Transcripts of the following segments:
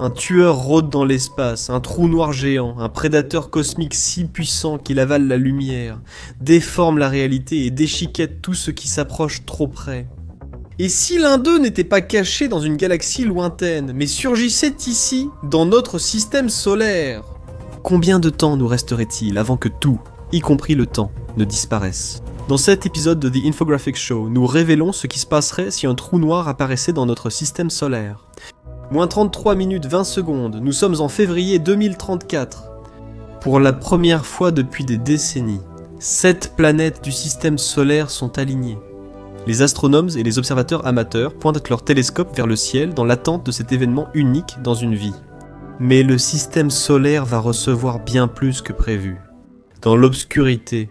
Un tueur rôde dans l'espace, un trou noir géant, un prédateur cosmique si puissant qu'il avale la lumière, déforme la réalité et déchiquette tout ce qui s'approche trop près. Et si l'un d'eux n'était pas caché dans une galaxie lointaine, mais surgissait ici, dans notre système solaire? Combien de temps nous resterait-il avant que tout, y compris le temps, ne disparaisse? Dans cet épisode de The Infographic Show, nous révélons ce qui se passerait si un trou noir apparaissait dans notre système solaire. Moins 33 minutes 20 secondes, nous sommes en février 2034. Pour la première fois depuis des décennies, 7 planètes du système solaire sont alignées. Les astronomes et les observateurs amateurs pointent leurs télescopes vers le ciel dans l'attente de cet événement unique dans une vie. Mais le système solaire va recevoir bien plus que prévu. Dans l'obscurité,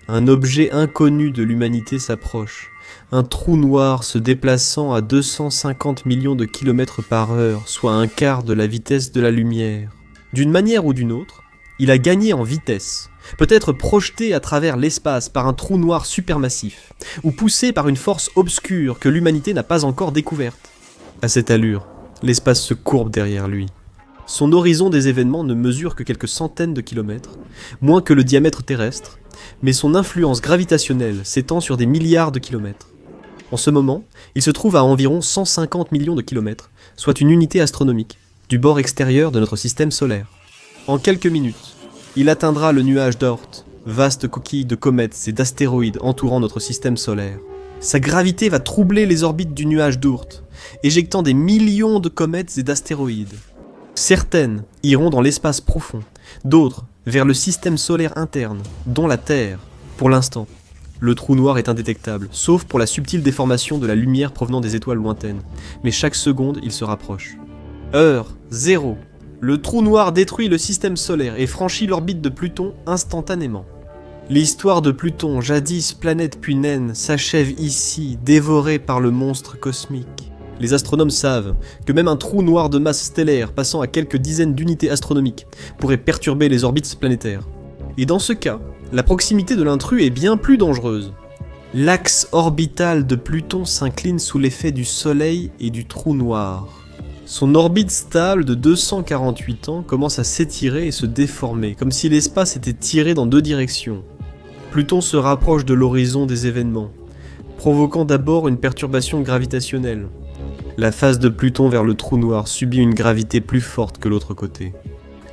un objet inconnu de l'humanité s'approche. Un trou noir se déplaçant à 250 millions de kilomètres par heure, soit un quart de la vitesse de la lumière. D'une manière ou d'une autre, il a gagné en vitesse, peut-être projeté à travers l'espace par un trou noir supermassif, ou poussé par une force obscure que l'humanité n'a pas encore découverte. À cette allure, l'espace se courbe derrière lui. Son horizon des événements ne mesure que quelques centaines de kilomètres, moins que le diamètre terrestre, mais son influence gravitationnelle s'étend sur des milliards de kilomètres. En ce moment, il se trouve à environ 150 millions de kilomètres, soit une unité astronomique, du bord extérieur de notre système solaire. En quelques minutes, il atteindra le nuage d'Oort, vaste coquille de comètes et d'astéroïdes entourant notre système solaire. Sa gravité va troubler les orbites du nuage d'Oort, éjectant des millions de comètes et d'astéroïdes. Certaines iront dans l'espace profond, d'autres vers le système solaire interne, dont la Terre. Pour l'instant, le trou noir est indétectable, sauf pour la subtile déformation de la lumière provenant des étoiles lointaines, mais chaque seconde il se rapproche. Heure 0. Le trou noir détruit le système solaire et franchit l'orbite de Pluton instantanément. L'histoire de Pluton, jadis planète puis naine, s'achève ici, dévorée par le monstre cosmique. Les astronomes savent que même un trou noir de masse stellaire passant à quelques dizaines d'unités astronomiques pourrait perturber les orbites planétaires. Et dans ce cas, la proximité de l'intrus est bien plus dangereuse. L'axe orbital de Pluton s'incline sous l'effet du Soleil et du trou noir. Son orbite stable de 248 ans commence à s'étirer et se déformer, comme si l'espace était tiré dans deux directions. Pluton se rapproche de l'horizon des événements, provoquant d'abord une perturbation gravitationnelle. La face de Pluton vers le trou noir subit une gravité plus forte que l'autre côté.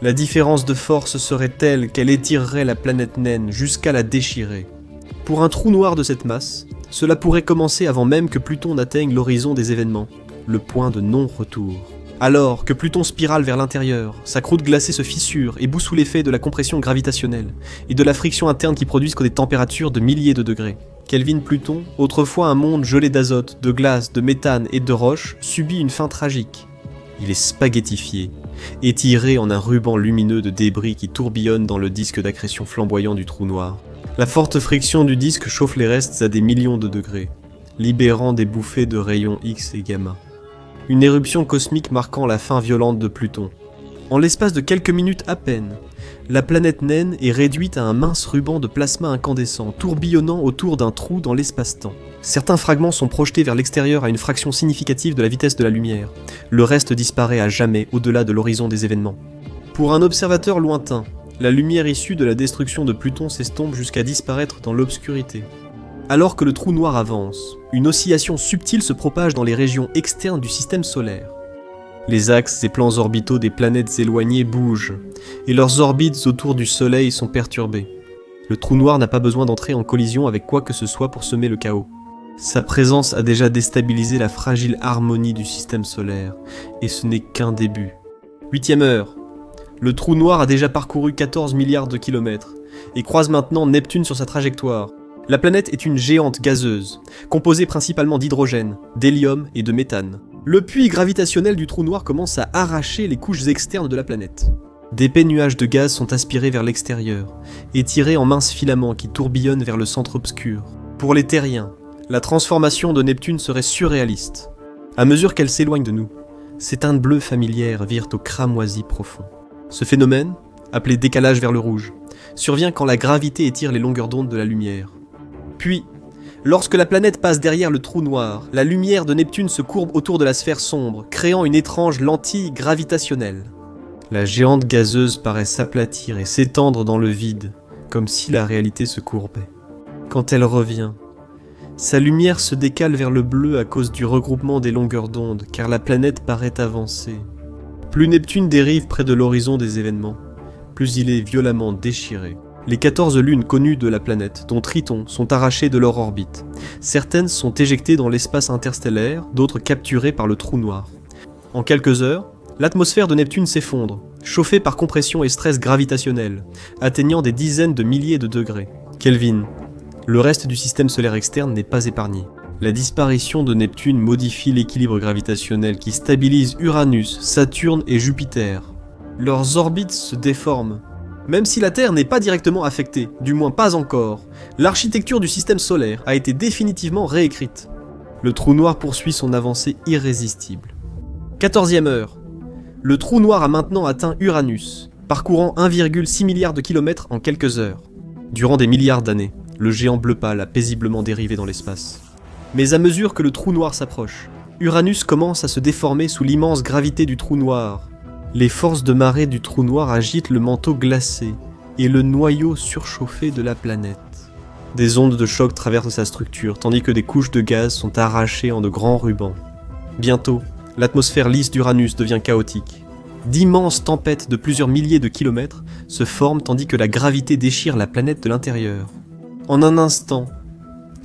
La différence de force serait telle qu'elle étirerait la planète naine jusqu'à la déchirer. Pour un trou noir de cette masse, cela pourrait commencer avant même que Pluton n'atteigne l'horizon des événements, le point de non-retour. Alors que Pluton spirale vers l'intérieur, sa croûte glacée se fissure et bout sous l'effet de la compression gravitationnelle et de la friction interne qui produisent des températures de milliers de degrés. Kelvin Pluton, autrefois un monde gelé d'azote, de glace, de méthane et de roches, subit une fin tragique. Il est spaghettifié, étiré en un ruban lumineux de débris qui tourbillonne dans le disque d'accrétion flamboyant du trou noir. La forte friction du disque chauffe les restes à des millions de degrés, libérant des bouffées de rayons X et gamma. Une éruption cosmique marquant la fin violente de Pluton. En l'espace de quelques minutes à peine, la planète naine est réduite à un mince ruban de plasma incandescent, tourbillonnant autour d'un trou dans l'espace-temps. Certains fragments sont projetés vers l'extérieur à une fraction significative de la vitesse de la lumière. Le reste disparaît à jamais au-delà de l'horizon des événements. Pour un observateur lointain, la lumière issue de la destruction de Pluton s'estompe jusqu'à disparaître dans l'obscurité. Alors que le trou noir avance, une oscillation subtile se propage dans les régions externes du système solaire. Les axes et plans orbitaux des planètes éloignées bougent, et leurs orbites autour du Soleil sont perturbées. Le trou noir n'a pas besoin d'entrer en collision avec quoi que ce soit pour semer le chaos. Sa présence a déjà déstabilisé la fragile harmonie du système solaire, et ce n'est qu'un début. 8e heure. Le trou noir a déjà parcouru 14 milliards de kilomètres, et croise maintenant Neptune sur sa trajectoire. La planète est une géante gazeuse, composée principalement d'hydrogène, d'hélium et de méthane. Le puits gravitationnel du trou noir commence à arracher les couches externes de la planète. D'épais nuages de gaz sont aspirés vers l'extérieur, et tirés en minces filaments qui tourbillonnent vers le centre obscur. Pour les terriens, la transformation de Neptune serait surréaliste. À mesure qu'elle s'éloigne de nous, ces teintes bleues familières virent au cramoisi profond. Ce phénomène, appelé décalage vers le rouge, survient quand la gravité étire les longueurs d'onde de la lumière. Puis, Lorsque la planète passe derrière le trou noir, la lumière de Neptune se courbe autour de la sphère sombre, créant une étrange lentille gravitationnelle. La géante gazeuse paraît s'aplatir et s'étendre dans le vide, comme si la réalité se courbait. Quand elle revient, sa lumière se décale vers le bleu à cause du regroupement des longueurs d'onde, car la planète paraît avancer. Plus Neptune dérive près de l'horizon des événements, plus il est violemment déchiré. Les 14 lunes connues de la planète, dont Triton, sont arrachées de leur orbite. Certaines sont éjectées dans l'espace interstellaire, d'autres capturées par le trou noir. En quelques heures, l'atmosphère de Neptune s'effondre, chauffée par compression et stress gravitationnel, atteignant des dizaines de milliers de degrés. Kelvin. Le reste du système solaire externe n'est pas épargné. La disparition de Neptune modifie l'équilibre gravitationnel qui stabilise Uranus, Saturne et Jupiter. Leurs orbites se déforment. Même si la Terre n'est pas directement affectée, du moins pas encore, l'architecture du système solaire a été définitivement réécrite. Le trou noir poursuit son avancée irrésistible. 14e heure. Le trou noir a maintenant atteint Uranus, parcourant 1,6 milliard de kilomètres en quelques heures. Durant des milliards d'années, le géant bleu pâle a paisiblement dérivé dans l'espace. Mais à mesure que le trou noir s'approche, Uranus commence à se déformer sous l'immense gravité du trou noir. Les forces de marée du trou noir agitent le manteau glacé et le noyau surchauffé de la planète. Des ondes de choc traversent sa structure, tandis que des couches de gaz sont arrachées en de grands rubans. Bientôt, l'atmosphère lisse d'Uranus devient chaotique. D'immenses tempêtes de plusieurs milliers de kilomètres se forment tandis que la gravité déchire la planète de l'intérieur. En un instant,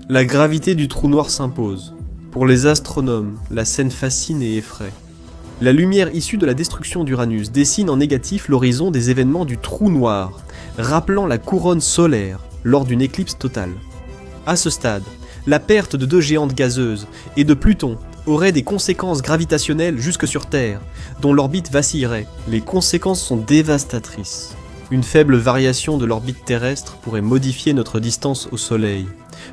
la gravité du trou noir s'impose. Pour les astronomes, la scène fascine et effraie. La lumière issue de la destruction d'Uranus dessine en négatif l'horizon des événements du trou noir, rappelant la couronne solaire lors d'une éclipse totale. À ce stade, la perte de 2 géantes gazeuses et de Pluton aurait des conséquences gravitationnelles jusque sur Terre, dont l'orbite vacillerait. Les conséquences sont dévastatrices. Une faible variation de l'orbite terrestre pourrait modifier notre distance au Soleil,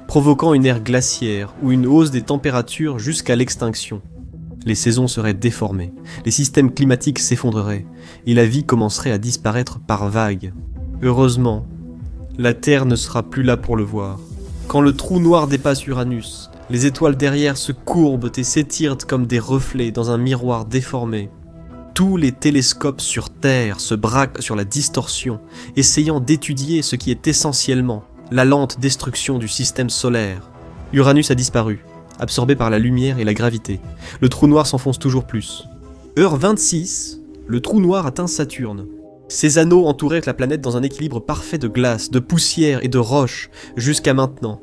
provoquant une ère glaciaire ou une hausse des températures jusqu'à l'extinction. Les saisons seraient déformées, les systèmes climatiques s'effondreraient, et la vie commencerait à disparaître par vagues. Heureusement, la Terre ne sera plus là pour le voir. Quand le trou noir dépasse Uranus, les étoiles derrière se courbent et s'étirent comme des reflets dans un miroir déformé. Tous les télescopes sur Terre se braquent sur la distorsion, essayant d'étudier ce qui est essentiellement la lente destruction du système solaire. Uranus a disparu, absorbé par la lumière et la gravité. Le trou noir s'enfonce toujours plus. Heure 26, le trou noir atteint Saturne. Ses anneaux entouraient la planète dans un équilibre parfait de glace, de poussière et de roches, jusqu'à maintenant.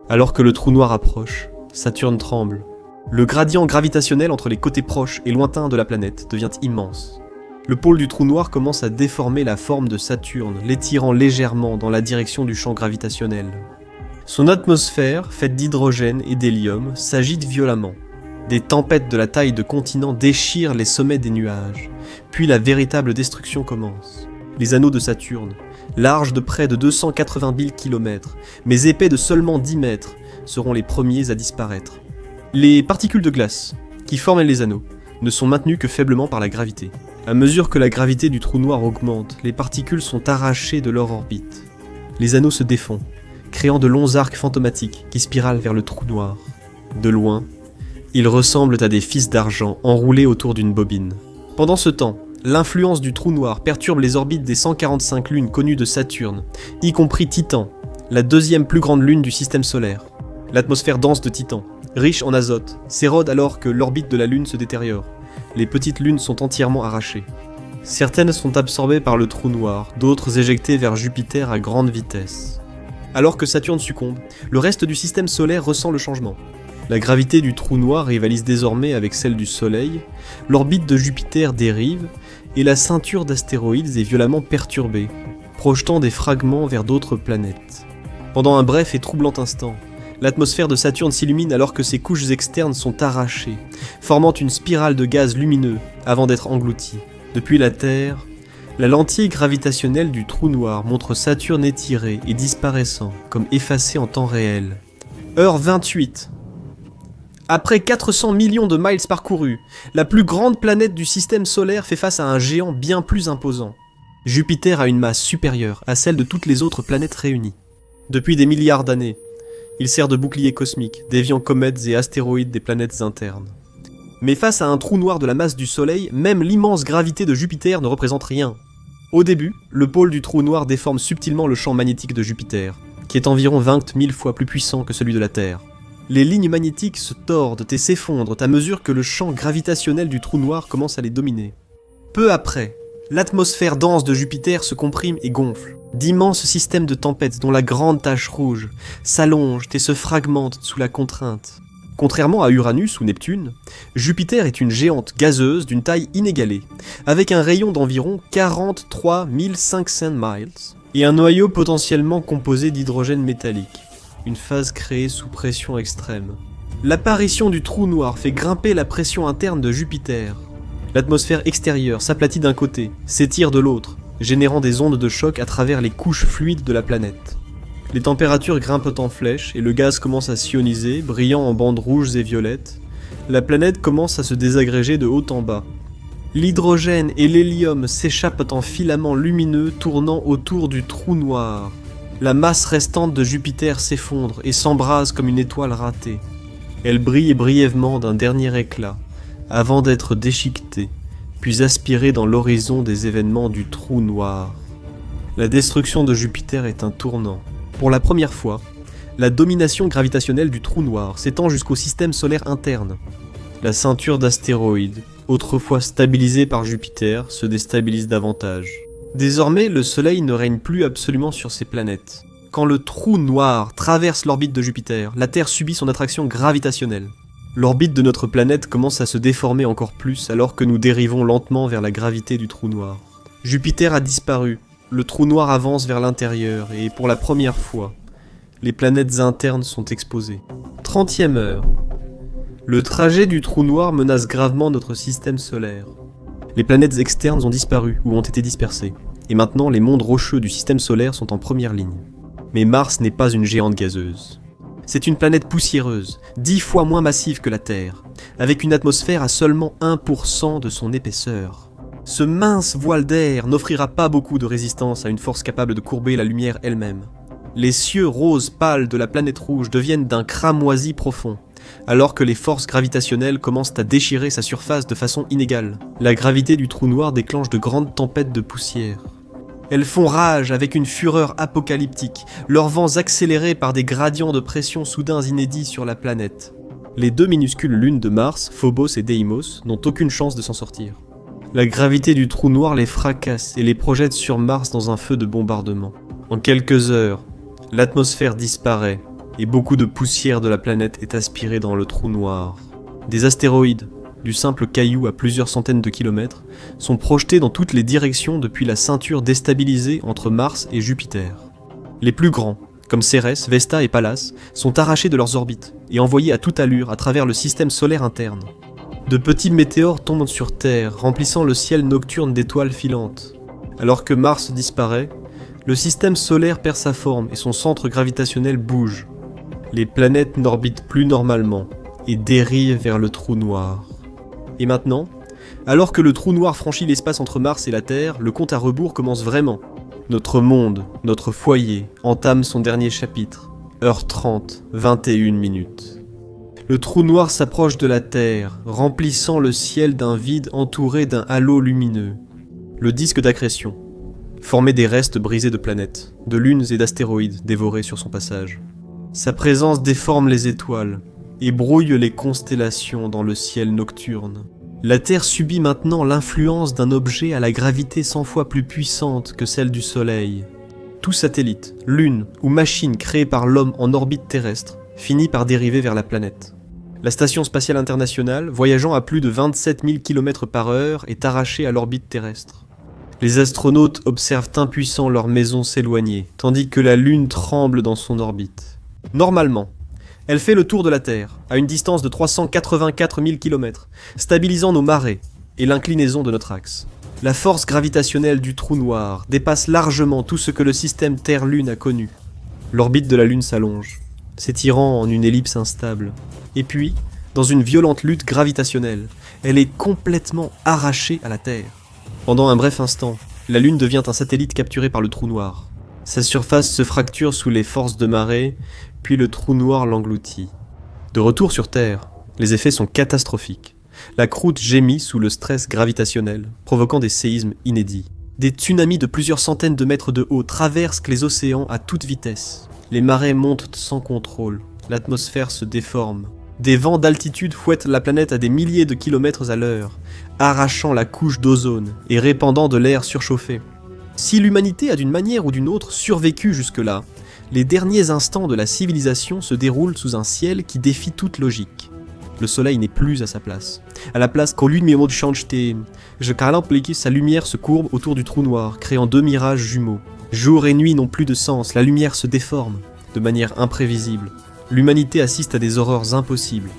Alors que le trou noir approche, Saturne tremble. Le gradient gravitationnel entre les côtés proches et lointains de la planète devient immense. Le pôle du trou noir commence à déformer la forme de Saturne, l'étirant légèrement dans la direction du champ gravitationnel. Son atmosphère, faite d'hydrogène et d'hélium, s'agite violemment. Des tempêtes de la taille de continents déchirent les sommets des nuages, puis la véritable destruction commence. Les anneaux de Saturne, larges de près de 280 000 km, mais épais de seulement 10 mètres, seront les premiers à disparaître. Les particules de glace, qui forment les anneaux, ne sont maintenues que faiblement par la gravité. À mesure que la gravité du trou noir augmente, les particules sont arrachées de leur orbite. Les anneaux se défont, créant de longs arcs fantomatiques qui spiralent vers le trou noir. De loin, ils ressemblent à des fils d'argent enroulés autour d'une bobine. Pendant ce temps, l'influence du trou noir perturbe les orbites des 145 lunes connues de Saturne, y compris Titan, la 2e plus grande lune du système solaire. L'atmosphère dense de Titan, riche en azote, s'érode alors que l'orbite de la Lune se détériore. Les petites lunes sont entièrement arrachées. Certaines sont absorbées par le trou noir, d'autres éjectées vers Jupiter à grande vitesse. Alors que Saturne succombe, le reste du système solaire ressent le changement. La gravité du trou noir rivalise désormais avec celle du Soleil, l'orbite de Jupiter dérive, et la ceinture d'astéroïdes est violemment perturbée, projetant des fragments vers d'autres planètes. Pendant un bref et troublant instant, l'atmosphère de Saturne s'illumine alors que ses couches externes sont arrachées, formant une spirale de gaz lumineux avant d'être engloutie. Depuis la Terre, la lentille gravitationnelle du trou noir montre Saturne étiré et disparaissant, comme effacé en temps réel. Heure 28. Après 400 millions de miles parcourus, la plus grande planète du système solaire fait face à un géant bien plus imposant. Jupiter a une masse supérieure à celle de toutes les autres planètes réunies. Depuis des milliards d'années, Il sert de bouclier cosmique, déviant comètes et astéroïdes des planètes internes. Mais face à un trou noir de la masse du Soleil, même l'immense gravité de Jupiter ne représente rien. Au début, le pôle du trou noir déforme subtilement le champ magnétique de Jupiter, qui est environ 20 000 fois plus puissant que celui de la Terre. Les lignes magnétiques se tordent et s'effondrent à mesure que le champ gravitationnel du trou noir commence à les dominer. Peu après, l'atmosphère dense de Jupiter se comprime et gonfle. D'immenses systèmes de tempêtes dont la grande tache rouge s'allongent et se fragmentent sous la contrainte. Contrairement à Uranus ou Neptune, Jupiter est une géante gazeuse d'une taille inégalée, avec un rayon d'environ 43 500 miles et un noyau potentiellement composé d'hydrogène métallique, une phase créée sous pression extrême. L'apparition du trou noir fait grimper la pression interne de Jupiter. L'atmosphère extérieure s'aplatit d'un côté, s'étire de l'autre, générant des ondes de choc à travers les couches fluides de la planète. Les températures grimpent en flèche et le gaz commence à s'ioniser, brillant en bandes rouges et violettes. La planète commence à se désagréger de haut en bas. L'hydrogène et l'hélium s'échappent en filaments lumineux tournant autour du trou noir. La masse restante de Jupiter s'effondre et s'embrase comme une étoile ratée. Elle brille brièvement d'un dernier éclat, avant d'être déchiquetée, puis aspirée dans l'horizon des événements du trou noir. La destruction de Jupiter est un tournant. Pour la première fois, la domination gravitationnelle du trou noir s'étend jusqu'au système solaire interne. La ceinture d'astéroïdes, autrefois stabilisée par Jupiter, se déstabilise davantage. Désormais, le Soleil ne règne plus absolument sur ses planètes. Quand le trou noir traverse l'orbite de Jupiter, la Terre subit son attraction gravitationnelle. L'orbite de notre planète commence à se déformer encore plus alors que nous dérivons lentement vers la gravité du trou noir. Jupiter a disparu. Le trou noir avance vers l'intérieur et, pour la première fois, les planètes internes sont exposées. 30e heure. Le trajet du trou noir menace gravement notre système solaire. Les planètes externes ont disparu ou ont été dispersées, et maintenant les mondes rocheux du système solaire sont en première ligne. Mais Mars n'est pas une géante gazeuse. C'est une planète poussiéreuse, 10 fois moins massive que la Terre, avec une atmosphère à seulement 1% de son épaisseur. Ce mince voile d'air n'offrira pas beaucoup de résistance à une force capable de courber la lumière elle-même. Les cieux roses pâles de la planète rouge deviennent d'un cramoisi profond, alors que les forces gravitationnelles commencent à déchirer sa surface de façon inégale. La gravité du trou noir déclenche de grandes tempêtes de poussière. Elles font rage avec une fureur apocalyptique, leurs vents accélérés par des gradients de pression soudains inédits sur la planète. Les deux minuscules lunes de Mars, Phobos et Deimos, n'ont aucune chance de s'en sortir. La gravité du trou noir les fracasse et les projette sur Mars dans un feu de bombardement. En quelques heures, l'atmosphère disparaît et beaucoup de poussière de la planète est aspirée dans le trou noir. Des astéroïdes, du simple caillou à plusieurs centaines de kilomètres, sont projetés dans toutes les directions depuis la ceinture déstabilisée entre Mars et Jupiter. Les plus grands, comme Cérès, Vesta et Pallas, sont arrachés de leurs orbites et envoyés à toute allure à travers le système solaire interne. De petits météores tombent sur Terre, remplissant le ciel nocturne d'étoiles filantes. Alors que Mars disparaît, le système solaire perd sa forme et son centre gravitationnel bouge. Les planètes n'orbitent plus normalement et dérivent vers le trou noir. Et maintenant, alors que le trou noir franchit l'espace entre Mars et la Terre, le compte à rebours commence vraiment. Notre monde, notre foyer, entame son dernier chapitre. Heure 30, 21 minutes. Le trou noir s'approche de la Terre, remplissant le ciel d'un vide entouré d'un halo lumineux. Le disque d'accrétion, formé des restes brisés de planètes, de lunes et d'astéroïdes dévorés sur son passage. Sa présence déforme les étoiles et brouille les constellations dans le ciel nocturne. La Terre subit maintenant l'influence d'un objet à la gravité 100 fois plus puissante que celle du Soleil. Tout satellite, lune ou machine créée par l'homme en orbite terrestre finit par dériver vers la planète. La Station spatiale internationale, voyageant à plus de 27 000 km/h, est arrachée à l'orbite terrestre. Les astronautes observent impuissants leur maison s'éloigner, tandis que la Lune tremble dans son orbite. Normalement, elle fait le tour de la Terre, à une distance de 384 000 km, stabilisant nos marées et l'inclinaison de notre axe. La force gravitationnelle du trou noir dépasse largement tout ce que le système Terre-Lune a connu. L'orbite de la Lune s'allonge, s'étirant en une ellipse instable. Et puis, dans une violente lutte gravitationnelle, elle est complètement arrachée à la Terre. Pendant un bref instant, la Lune devient un satellite capturé par le trou noir. Sa surface se fracture sous les forces de marée, puis le trou noir l'engloutit. De retour sur Terre, les effets sont catastrophiques. La croûte gémit sous le stress gravitationnel, provoquant des séismes inédits. Des tsunamis de plusieurs centaines de mètres de haut traversent les océans à toute vitesse. Les marées montent sans contrôle, l'atmosphère se déforme. Des vents d'altitude fouettent la planète à des milliers de kilomètres à l'heure, arrachant la couche d'ozone et répandant de l'air surchauffé. Si l'humanité a d'une manière ou d'une autre survécu jusque-là, les derniers instants de la civilisation se déroulent sous un ciel qui défie toute logique. Le soleil n'est plus à sa place. À la place qu'au lieu de mimo de changeté, sa lumière se courbe autour du trou noir, créant deux mirages jumeaux. Jour et nuit n'ont plus de sens, la lumière se déforme, de manière imprévisible. L'humanité assiste à des horreurs impossibles,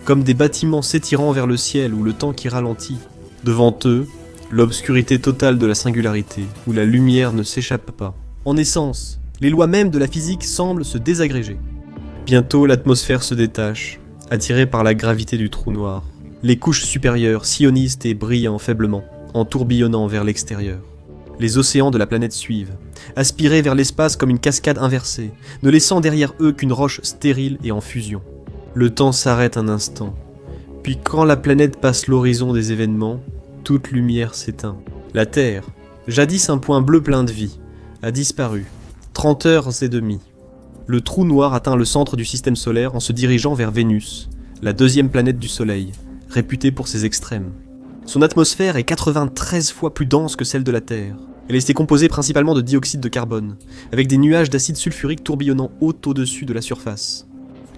comme des bâtiments s'étirant vers le ciel ou le temps qui ralentit. Devant eux, l'obscurité totale de la singularité, où la lumière ne s'échappe pas. En essence, les lois mêmes de la physique semblent se désagréger. Bientôt, l'atmosphère se détache, attirée par la gravité du trou noir. Les couches supérieures sillonnent et brillent faiblement, en tourbillonnant vers l'extérieur. Les océans de la planète suivent, aspirés vers l'espace comme une cascade inversée, ne laissant derrière eux qu'une roche stérile et en fusion. Le temps s'arrête un instant, puis quand la planète passe l'horizon des événements, toute lumière s'éteint. La Terre, jadis un point bleu plein de vie, a disparu. 30h30. Le trou noir atteint le centre du système solaire en se dirigeant vers Vénus, la deuxième planète du Soleil, réputée pour ses extrêmes. Son atmosphère est 93 fois plus dense que celle de la Terre. Elle est composée principalement de dioxyde de carbone, avec des nuages d'acide sulfurique tourbillonnant haut au-dessus de la surface.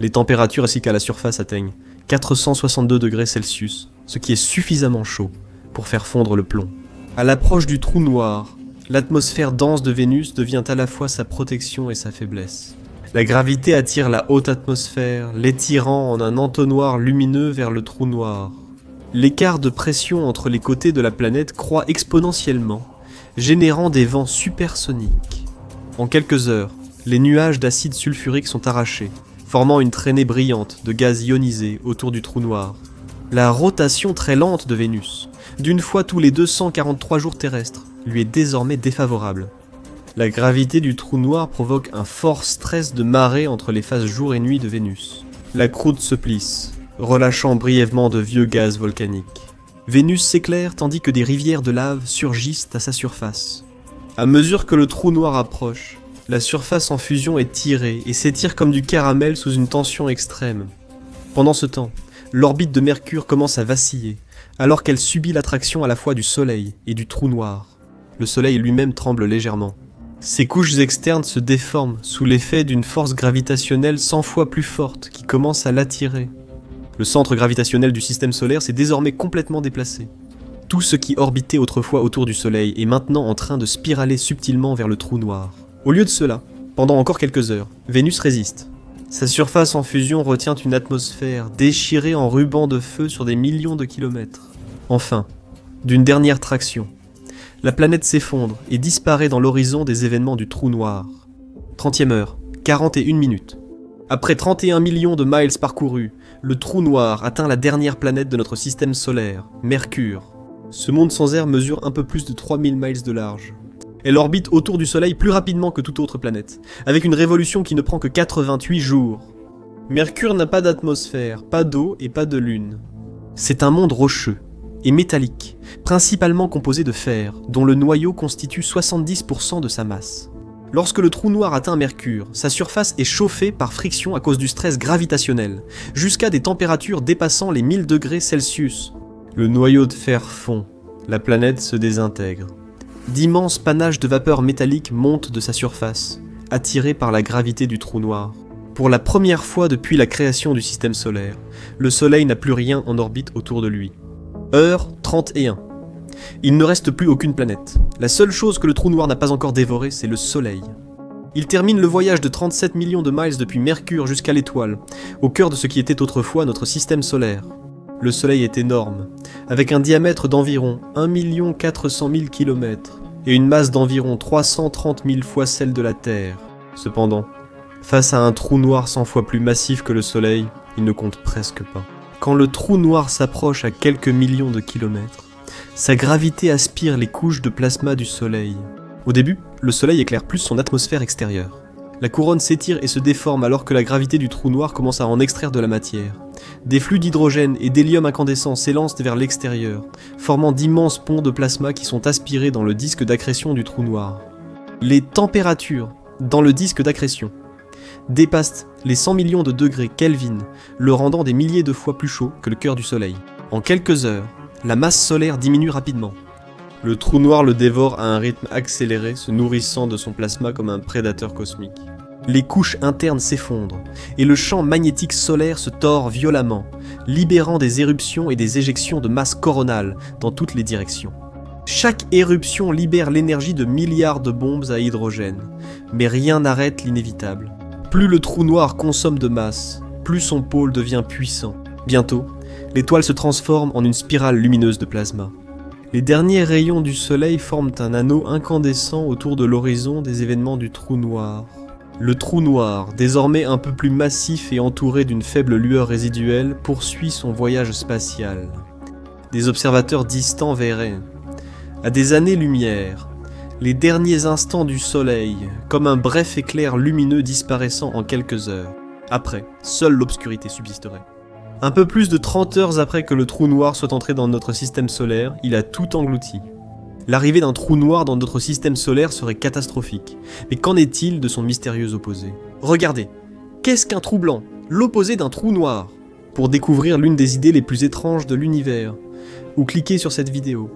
Les températures ainsi qu'à la surface atteignent 462 degrés Celsius, ce qui est suffisamment chaud pour faire fondre le plomb. À l'approche du trou noir, l'atmosphère dense de Vénus devient à la fois sa protection et sa faiblesse. La gravité attire la haute atmosphère, l'étirant en un entonnoir lumineux vers le trou noir. L'écart de pression entre les côtés de la planète croît exponentiellement, générant des vents supersoniques. En quelques heures, les nuages d'acide sulfurique sont arrachés, formant une traînée brillante de gaz ionisé autour du trou noir. La rotation très lente de Vénus, d'une fois tous les 243 jours terrestres, lui est désormais défavorable. La gravité du trou noir provoque un fort stress de marée entre les phases jour et nuit de Vénus. La croûte se plisse, relâchant brièvement de vieux gaz volcaniques. Vénus s'éclaire tandis que des rivières de lave surgissent à sa surface. À mesure que le trou noir approche, la surface en fusion est tirée et s'étire comme du caramel sous une tension extrême. Pendant ce temps, l'orbite de Mercure commence à vaciller, alors qu'elle subit l'attraction à la fois du Soleil et du trou noir. Le Soleil lui-même tremble légèrement. Ses couches externes se déforment sous l'effet d'une force gravitationnelle 100 fois plus forte qui commence à l'attirer. Le centre gravitationnel du système solaire s'est désormais complètement déplacé. Tout ce qui orbitait autrefois autour du Soleil est maintenant en train de spiraler subtilement vers le trou noir. Au lieu de cela, pendant encore quelques heures, Vénus résiste. Sa surface en fusion retient une atmosphère déchirée en rubans de feu sur des millions de kilomètres. Enfin, d'une dernière traction, la planète s'effondre et disparaît dans l'horizon des événements du trou noir. 30e heure, 41 minutes. Après 31 millions de miles parcourus, le trou noir atteint la dernière planète de notre système solaire, Mercure. Ce monde sans air mesure un peu plus de 3000 miles de large. Elle orbite autour du Soleil plus rapidement que toute autre planète, avec une révolution qui ne prend que 88 jours. Mercure n'a pas d'atmosphère, pas d'eau et pas de lune. C'est un monde rocheux et métallique, principalement composé de fer, dont le noyau constitue 70% de sa masse. Lorsque le trou noir atteint Mercure, sa surface est chauffée par friction à cause du stress gravitationnel, jusqu'à des températures dépassant les 1000 degrés Celsius. Le noyau de fer fond, la planète se désintègre. D'immenses panaches de vapeur métallique montent de sa surface, attirés par la gravité du trou noir. Pour la première fois depuis la création du système solaire, le Soleil n'a plus rien en orbite autour de lui. Heure 31. Il ne reste plus aucune planète. La seule chose que le trou noir n'a pas encore dévorée, c'est le Soleil. Il termine le voyage de 37 millions de miles depuis Mercure jusqu'à l'étoile, au cœur de ce qui était autrefois notre système solaire. Le Soleil est énorme, avec un diamètre d'environ 1 400 000 km et une masse d'environ 330 000 fois celle de la Terre. Cependant, face à un trou noir 100 fois plus massif que le Soleil, il ne compte presque pas. Quand le trou noir s'approche à quelques millions de kilomètres, sa gravité aspire les couches de plasma du Soleil. Au début, le Soleil éclaire plus son atmosphère extérieure. La couronne s'étire et se déforme alors que la gravité du trou noir commence à en extraire de la matière. Des flux d'hydrogène et d'hélium incandescent s'élancent vers l'extérieur, formant d'immenses ponts de plasma qui sont aspirés dans le disque d'accrétion du trou noir. Les températures dans le disque d'accrétion dépassent les 100 millions de degrés Kelvin, le rendant des milliers de fois plus chaud que le cœur du Soleil. En quelques heures, la masse solaire diminue rapidement. Le trou noir le dévore à un rythme accéléré, se nourrissant de son plasma comme un prédateur cosmique. Les couches internes s'effondrent, et le champ magnétique solaire se tord violemment, libérant des éruptions et des éjections de masse coronale dans toutes les directions. Chaque éruption libère l'énergie de milliards de bombes à hydrogène, mais rien n'arrête l'inévitable. Plus le trou noir consomme de masse, plus son pôle devient puissant. Bientôt, l'étoile se transforme en une spirale lumineuse de plasma. Les derniers rayons du Soleil forment un anneau incandescent autour de l'horizon des événements du trou noir. Le trou noir, désormais un peu plus massif et entouré d'une faible lueur résiduelle, poursuit son voyage spatial. Des observateurs distants verraient, à des années-lumière, les derniers instants du Soleil, comme un bref éclair lumineux disparaissant en quelques heures. Après, seule l'obscurité subsisterait. Un peu plus de 30 heures après que le trou noir soit entré dans notre système solaire, il a tout englouti. L'arrivée d'un trou noir dans notre système solaire serait catastrophique. Mais qu'en est-il de son mystérieux opposé ? Regardez, qu'est-ce qu'un trou blanc ? L'opposé d'un trou noir. Pour découvrir l'une des idées les plus étranges de l'univers, ou cliquez sur cette vidéo.